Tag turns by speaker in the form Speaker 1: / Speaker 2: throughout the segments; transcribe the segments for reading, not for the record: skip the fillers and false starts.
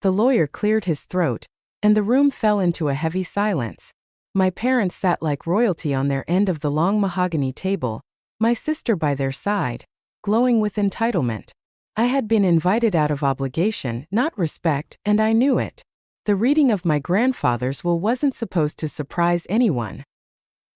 Speaker 1: The lawyer cleared his throat, and the room fell into a heavy silence. My parents sat like royalty on their end of the long mahogany table, my sister by their side, glowing with entitlement. I had been invited out of obligation, not respect, and I knew it. The reading of my grandfather's will wasn't supposed to surprise anyone.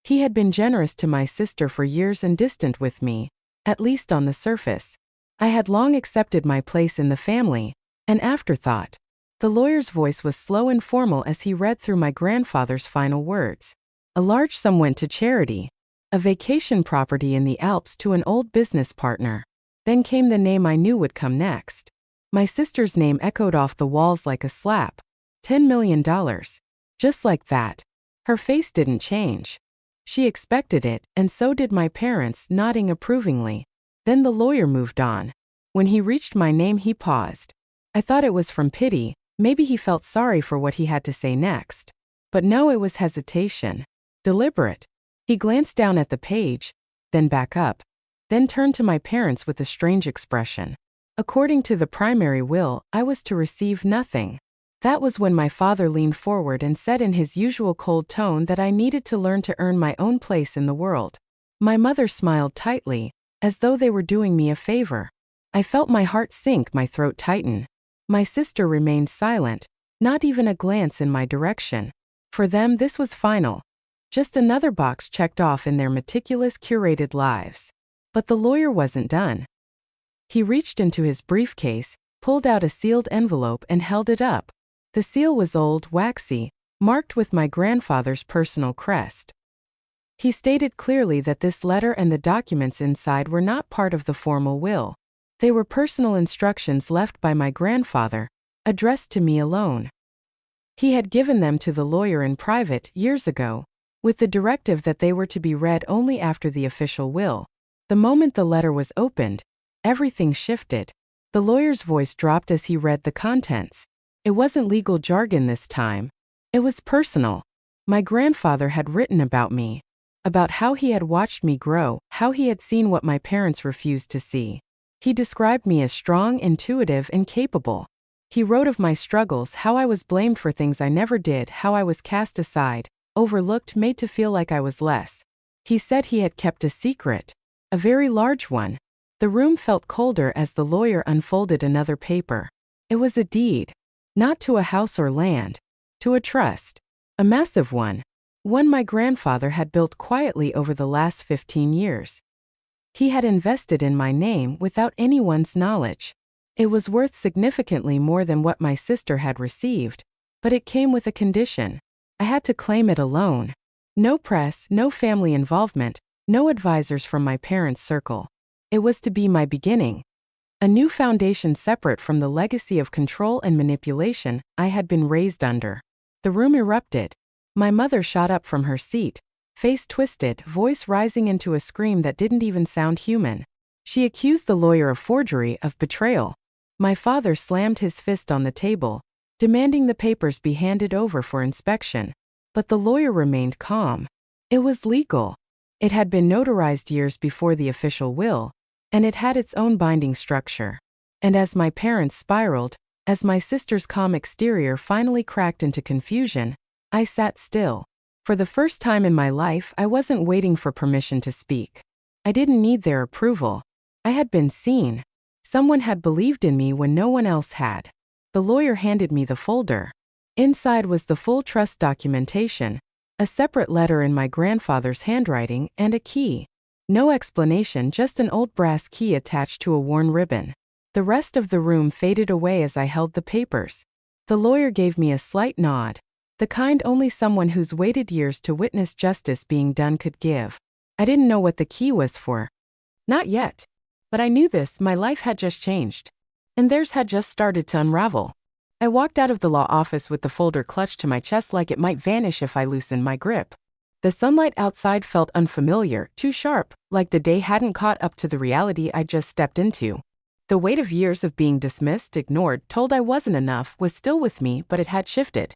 Speaker 1: He had been generous to my sister for years and distant with me, at least on the surface. I had long accepted my place in the family, an afterthought. The lawyer's voice was slow and formal as he read through my grandfather's final words. A large sum went to charity, a vacation property in the Alps to an old business partner. Then came the name I knew would come next. My sister's name echoed off the walls like a slap. $10 million. Just like that. Her face didn't change. She expected it, and so did my parents, nodding approvingly. Then the lawyer moved on. When he reached my name, he paused. I thought it was from pity, maybe he felt sorry for what he had to say next. But no, it was hesitation. Deliberate. He glanced down at the page, then back up, then turned to my parents with a strange expression. According to the primary will, I was to receive nothing. That was when my father leaned forward and said in his usual cold tone that I needed to learn to earn my own place in the world. My mother smiled tightly, as though they were doing me a favor. I felt my heart sink, my throat tighten. My sister remained silent, not even a glance in my direction. For them, this was final. Just another box checked off in their meticulous, curated lives. But the lawyer wasn't done. He reached into his briefcase, pulled out a sealed envelope and held it up. The seal was old, waxy, marked with my grandfather's personal crest. He stated clearly that this letter and the documents inside were not part of the formal will. They were personal instructions left by my grandfather, addressed to me alone. He had given them to the lawyer in private years ago, with the directive that they were to be read only after the official will. The moment the letter was opened, everything shifted. The lawyer's voice dropped as he read the contents. It wasn't legal jargon this time. It was personal. My grandfather had written about me, about how he had watched me grow, how he had seen what my parents refused to see. He described me as strong, intuitive, and capable. He wrote of my struggles, how I was blamed for things I never did, how I was cast aside, overlooked, made to feel like I was less. He said he had kept a secret, a very large one. The room felt colder as the lawyer unfolded another paper. It was a deed. Not to a house or land, to a trust, a massive one my grandfather had built quietly over the last 15 years. He had invested in my name without anyone's knowledge. It was worth significantly more than what my sister had received, but it came with a condition. I had to claim it alone. No press, no family involvement, no advisors from my parents' circle. It was to be my beginning. A new foundation separate from the legacy of control and manipulation I had been raised under. The room erupted. My mother shot up from her seat, face twisted, voice rising into a scream that didn't even sound human. She accused the lawyer of forgery, of betrayal. My father slammed his fist on the table, demanding the papers be handed over for inspection. But the lawyer remained calm. It was legal. It had been notarized years before the official will, and it had its own binding structure. And as my parents spiraled, as my sister's calm exterior finally cracked into confusion, I sat still. For the first time in my life, I wasn't waiting for permission to speak. I didn't need their approval. I had been seen. Someone had believed in me when no one else had. The lawyer handed me the folder. Inside was the full trust documentation, a separate letter in my grandfather's handwriting, and a key. No explanation, just an old brass key attached to a worn ribbon. The rest of the room faded away as I held the papers. The lawyer gave me a slight nod, the kind only someone who's waited years to witness justice being done could give. I didn't know what the key was for. Not yet. But I knew this, my life had just changed. And theirs had just started to unravel. I walked out of the law office with the folder clutched to my chest like it might vanish if I loosened my grip. The sunlight outside felt unfamiliar, too sharp, like the day hadn't caught up to the reality I'd just stepped into. The weight of years of being dismissed, ignored, told I wasn't enough was still with me, but it had shifted.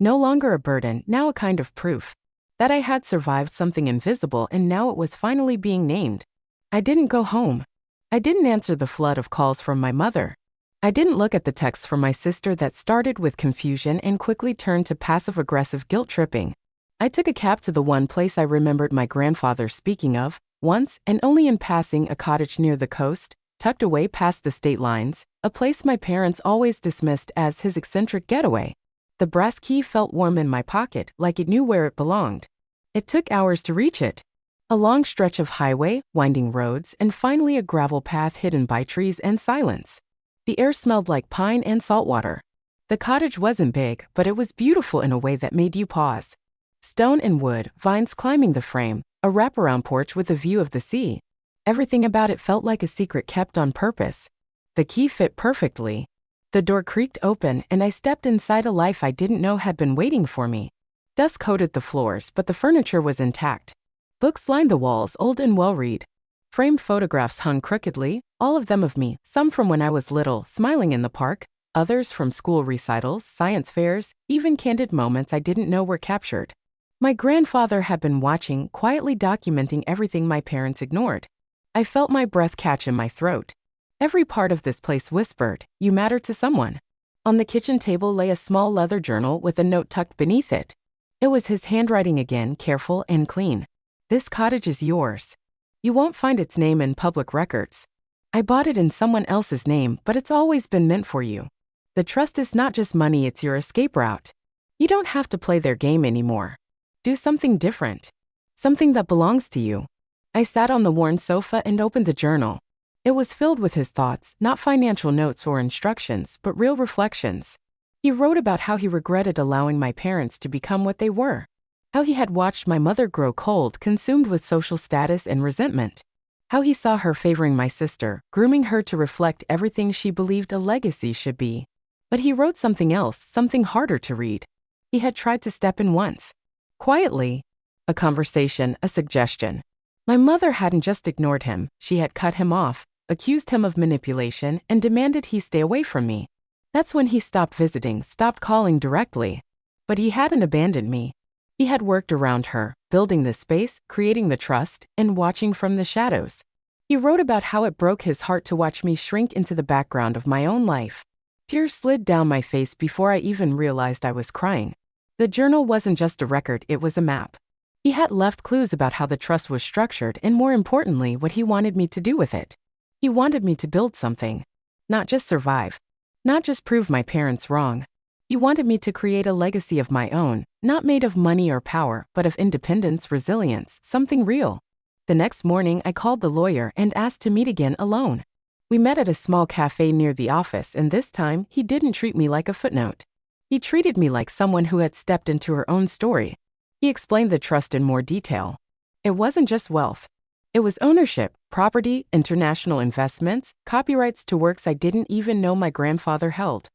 Speaker 1: No longer a burden, now a kind of proof. That I had survived something invisible and now it was finally being named. I didn't go home. I didn't answer the flood of calls from my mother. I didn't look at the texts from my sister that started with confusion and quickly turned to passive-aggressive guilt-tripping. I took a cab to the one place I remembered my grandfather speaking of, once and only in passing, a cottage near the coast, tucked away past the state lines, a place my parents always dismissed as his eccentric getaway. The brass key felt warm in my pocket, like it knew where it belonged. It took hours to reach it. A long stretch of highway, winding roads, and finally a gravel path hidden by trees and silence. The air smelled like pine and saltwater. The cottage wasn't big, but it was beautiful in a way that made you pause. Stone and wood, vines climbing the frame, a wraparound porch with a view of the sea. Everything about it felt like a secret kept on purpose. The key fit perfectly. The door creaked open and I stepped inside a life I didn't know had been waiting for me. Dust coated the floors, but the furniture was intact. Books lined the walls, old and well-read. Framed photographs hung crookedly, all of them of me, some from when I was little, smiling in the park, others from school recitals, science fairs, even candid moments I didn't know were captured. My grandfather had been watching, quietly documenting everything my parents ignored. I felt my breath catch in my throat. Every part of this place whispered, "You matter to someone." On the kitchen table lay a small leather journal with a note tucked beneath it. It was his handwriting again, careful and clean. "This cottage is yours. You won't find its name in public records. I bought it in someone else's name, but it's always been meant for you. The trust is not just money, it's your escape route. You don't have to play their game anymore. Do something different. Something that belongs to you." I sat on the worn sofa and opened the journal. It was filled with his thoughts, not financial notes or instructions, but real reflections. He wrote about how he regretted allowing my parents to become what they were. How he had watched my mother grow cold, consumed with social status and resentment. How he saw her favoring my sister, grooming her to reflect everything she believed a legacy should be. But he wrote something else, something harder to read. He had tried to step in once. Quietly. A conversation, a suggestion. My mother hadn't just ignored him, she had cut him off, accused him of manipulation, and demanded he stay away from me. That's when he stopped visiting, stopped calling directly. But he hadn't abandoned me. He had worked around her, building the space, creating the trust, and watching from the shadows. He wrote about how it broke his heart to watch me shrink into the background of my own life. Tears slid down my face before I even realized I was crying. The journal wasn't just a record, it was a map. He had left clues about how the trust was structured and, more importantly, what he wanted me to do with it. He wanted me to build something. Not just survive. Not just prove my parents wrong. He wanted me to create a legacy of my own, not made of money or power, but of independence, resilience, something real. The next morning, I called the lawyer and asked to meet again alone. We met at a small cafe near the office, and this time, he didn't treat me like a footnote. He treated me like someone who had stepped into her own story. He explained the trust in more detail. It wasn't just wealth. It was ownership, property, international investments, copyrights to works I didn't even know my grandfather held.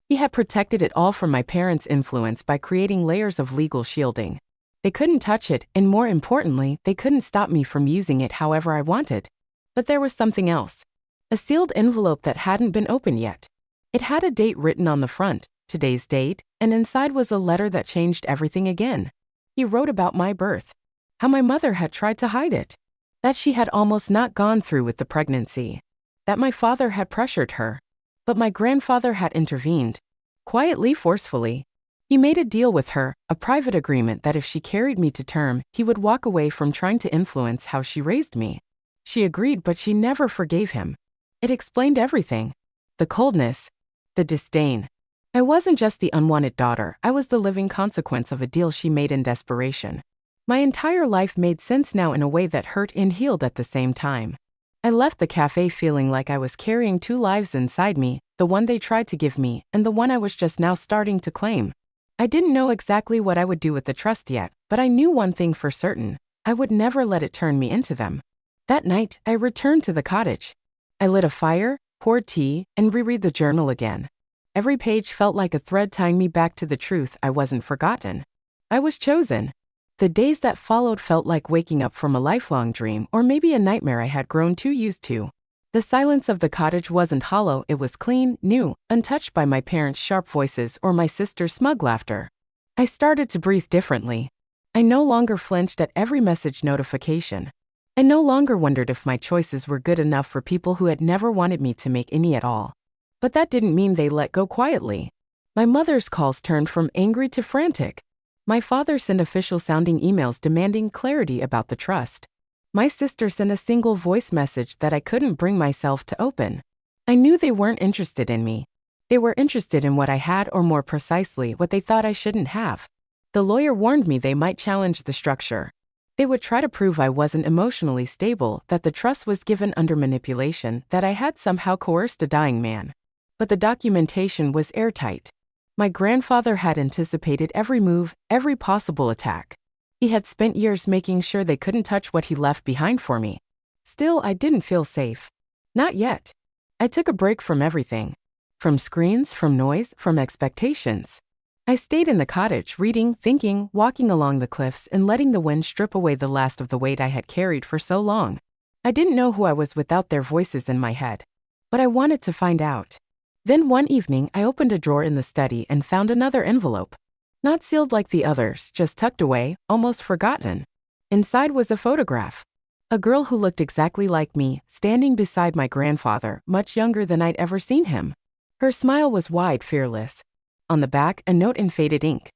Speaker 1: He had protected it all from my parents' influence by creating layers of legal shielding. They couldn't touch it, and more importantly, they couldn't stop me from using it however I wanted. But there was something else. A sealed envelope that hadn't been opened yet. It had a date written on the front, today's date, and inside was a letter that changed everything again. He wrote about my birth. How my mother had tried to hide it. That she had almost not gone through with the pregnancy. That my father had pressured her. But my grandfather had intervened. Quietly, forcefully. He made a deal with her, a private agreement that if she carried me to term, he would walk away from trying to influence how she raised me. She agreed, but she never forgave him. It explained everything. The coldness. The disdain. I wasn't just the unwanted daughter, I was the living consequence of a deal she made in desperation. My entire life made sense now in a way that hurt and healed at the same time. I left the cafe feeling like I was carrying two lives inside me, the one they tried to give me, and the one I was just now starting to claim. I didn't know exactly what I would do with the trust yet, but I knew one thing for certain. I would never let it turn me into them. That night, I returned to the cottage. I lit a fire, poured tea, and reread the journal again. Every page felt like a thread tying me back to the truth. I wasn't forgotten. I was chosen. The days that followed felt like waking up from a lifelong dream or maybe a nightmare I had grown too used to. The silence of the cottage wasn't hollow, it was clean, new, untouched by my parents' sharp voices or my sister's smug laughter. I started to breathe differently. I no longer flinched at every message notification. I no longer wondered if my choices were good enough for people who had never wanted me to make any at all. But that didn't mean they let go quietly. My mother's calls turned from angry to frantic. My father sent official-sounding emails demanding clarity about the trust. My sister sent a single voice message that I couldn't bring myself to open. I knew they weren't interested in me. They were interested in what I had, or more precisely, what they thought I shouldn't have. The lawyer warned me they might challenge the structure. They would try to prove I wasn't emotionally stable, that the trust was given under manipulation, that I had somehow coerced a dying man. But the documentation was airtight. My grandfather had anticipated every move, every possible attack. He had spent years making sure they couldn't touch what he left behind for me. Still, I didn't feel safe. Not yet. I took a break from everything. From screens, from noise, from expectations. I stayed in the cottage, reading, thinking, walking along the cliffs, and letting the wind strip away the last of the weight I had carried for so long. I didn't know who I was without their voices in my head. But I wanted to find out. Then one evening, I opened a drawer in the study and found another envelope. Not sealed like the others, just tucked away, almost forgotten. Inside was a photograph. A girl who looked exactly like me, standing beside my grandfather, much younger than I'd ever seen him. Her smile was wide, fearless. On the back, a note in faded ink.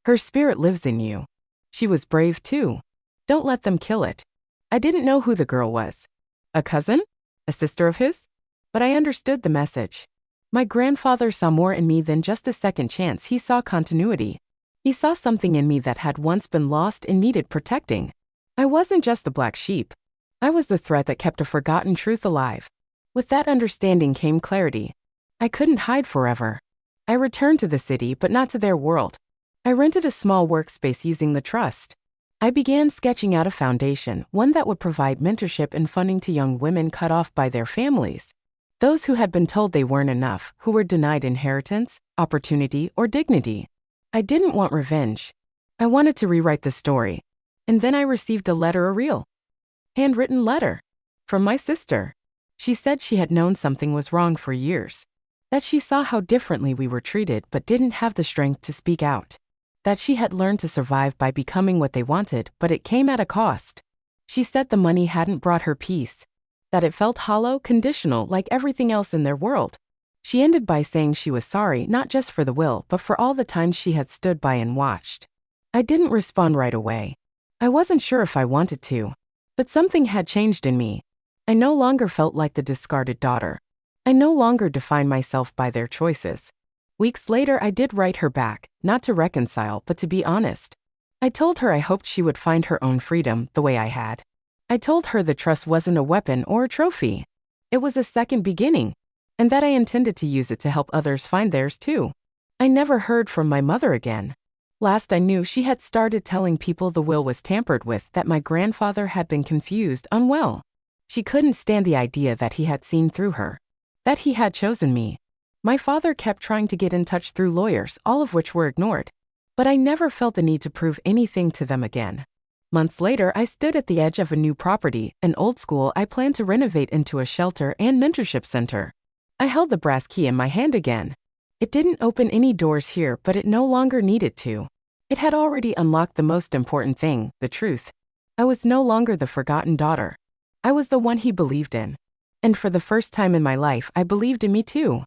Speaker 1: Her spirit lives in you. She was brave too. Don't let them kill it. I didn't know who the girl was. A cousin? A sister of his? But I understood the message. My grandfather saw more in me than just a second chance. He saw continuity. He saw something in me that had once been lost and needed protecting. I wasn't just the black sheep. I was the thread that kept a forgotten truth alive. With that understanding came clarity. I couldn't hide forever. I returned to the city, but not to their world. I rented a small workspace using the trust. I began sketching out a foundation, one that would provide mentorship and funding to young women cut off by their families. Those who had been told they weren't enough, who were denied inheritance, opportunity, or dignity. I didn't want revenge. I wanted to rewrite the story. And then I received a letter, a real, handwritten letter, from my sister. She said she had known something was wrong for years. That she saw how differently we were treated but didn't have the strength to speak out. That she had learned to survive by becoming what they wanted, but it came at a cost. She said the money hadn't brought her peace. That it felt hollow, conditional, like everything else in their world. She ended by saying she was sorry, not just for the will, but for all the times she had stood by and watched. I didn't respond right away. I wasn't sure if I wanted to. But something had changed in me. I no longer felt like the discarded daughter. I no longer defined myself by their choices. Weeks later, I did write her back, not to reconcile, but to be honest. I told her I hoped she would find her own freedom, the way I had. I told her the trust wasn't a weapon or a trophy. It was a second beginning, and that I intended to use it to help others find theirs too. I never heard from my mother again. Last I knew, she had started telling people the will was tampered with, that my grandfather had been confused, unwell. She couldn't stand the idea that he had seen through her, that he had chosen me. My father kept trying to get in touch through lawyers, all of which were ignored. But I never felt the need to prove anything to them again. Months later, I stood at the edge of a new property, an old school I planned to renovate into a shelter and mentorship center. I held the brass key in my hand again. It didn't open any doors here, but it no longer needed to. It had already unlocked the most important thing, the truth. I was no longer the forgotten daughter. I was the one he believed in. And for the first time in my life, I believed in me too.